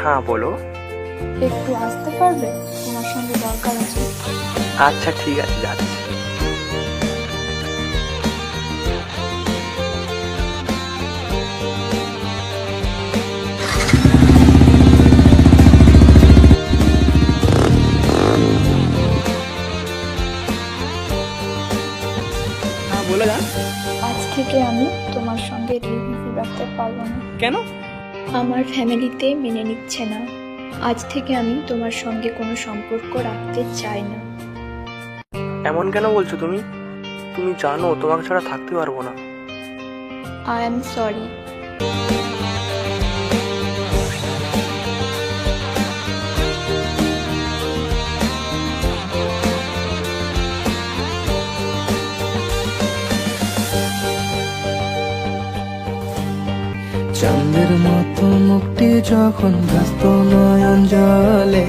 হ্যাঁ বলো। একটু আসতে পারবে? তোমার সঙ্গে দরকার আছে। আচ্ছা ঠিক আছে, যাচ্ছি। হ্যাঁ বলে যান। আজ থেকে আমি তোমার সঙ্গে রিলেশনশিপ রাখতে পারবো না। কেন? আমার ফ্যামিলিতে মেনে নিচ্ছে না। আজ থেকে আমি তোমার সঙ্গে কোনো সম্পর্ক রাখতে চাই না। এমন কেন বলছো তুমি? তুমি জানো তোমাকে ছাড়া থাকতে পারবো না। I am sorry. চাঁদের মতো মুক্তি যখন ব্যস্ত নয়ন জলে,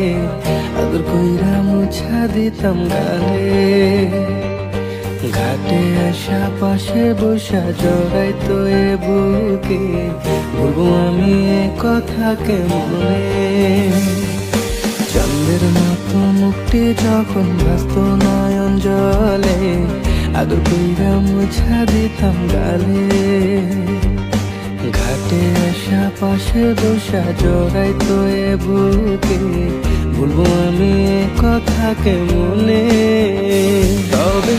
আদর কইরা মুছা দিতাম গালে। ঘাটে আসা পাশে বসা জড়াইতো এ বুকে, বলবো আমি এ কথা কেমনে। চাঁদের মতো মুক্তি যখন ব্যস্ত নয়ন জলে, আদর কইরা মুছা দিতাম গালে। ঘাটে আসা পাশে বসা জড়াইতো এ বুকে, বলবো আমি এ কথা কেমনে। তবে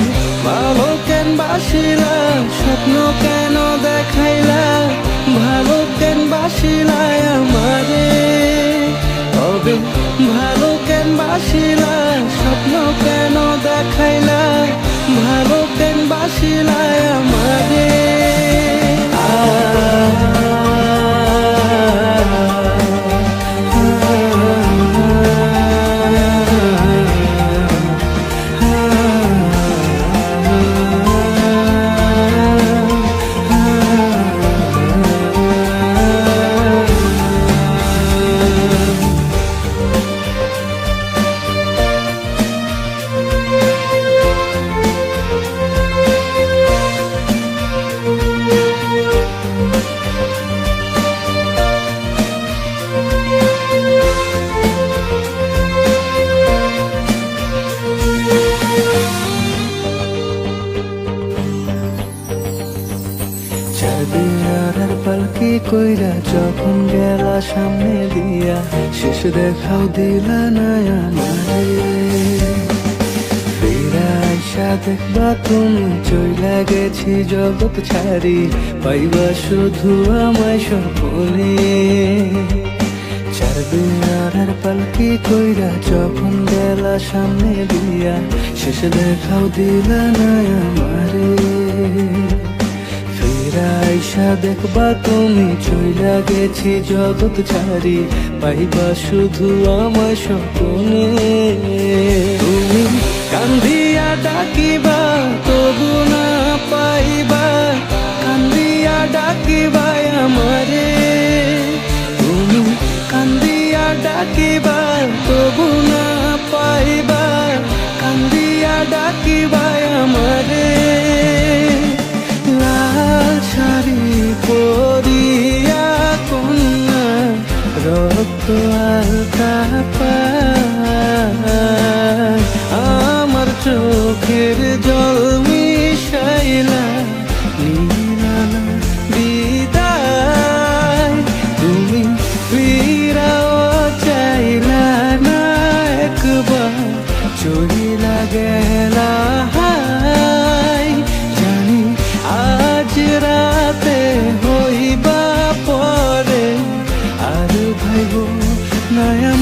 ভালো কেন বাসিলা, স্বপ্ন কেন দেখাইলা, ভালো কেন বাসিলা আমারে। তবে ভালো কেন বাসিলা, স্বপ্ন কেন দেখাইলা, ভালো কেন বাসিলা আমারে। চাঁদের পালকি কইরা যখন গেলা সামনে দিয়া, শেষ দেখাও দিলা না আমারে। ফিরা আইসা দেখবা তুমি চইলা গেছি জগৎ ছাড়ি, পাইবা শুধু আমায় স্বপ্নে। চাঁদের পালকি কইরা যখন গেলা সামনে দিয়া, শেষ দেখাও দিলা না আমারে। আইসা দেখবা তুমি চইলা গেছি জগৎ ছাড়ি, পাইবা শুধু আমার স্বপ্নে। তুমি কান্দিয়া ডাকিবা তবু না পাইবা, কান্দিয়া ডাকিবা আমারে। তুমি কান্দিয়া ডাকিবা তবু না পাইবা, কান্দিয়া ডাকিবা আমারে। শাড়ি পরিয়া কন্যা রক্ত আলতা পায়, আমার চোখের জল মিশাইলা নীলা বিদায়। তুমি ফিরাও চাইলা না একবার, চলিলা গেলা জানি আজ রাতে হইবা পরে, আর ভাইব নয়া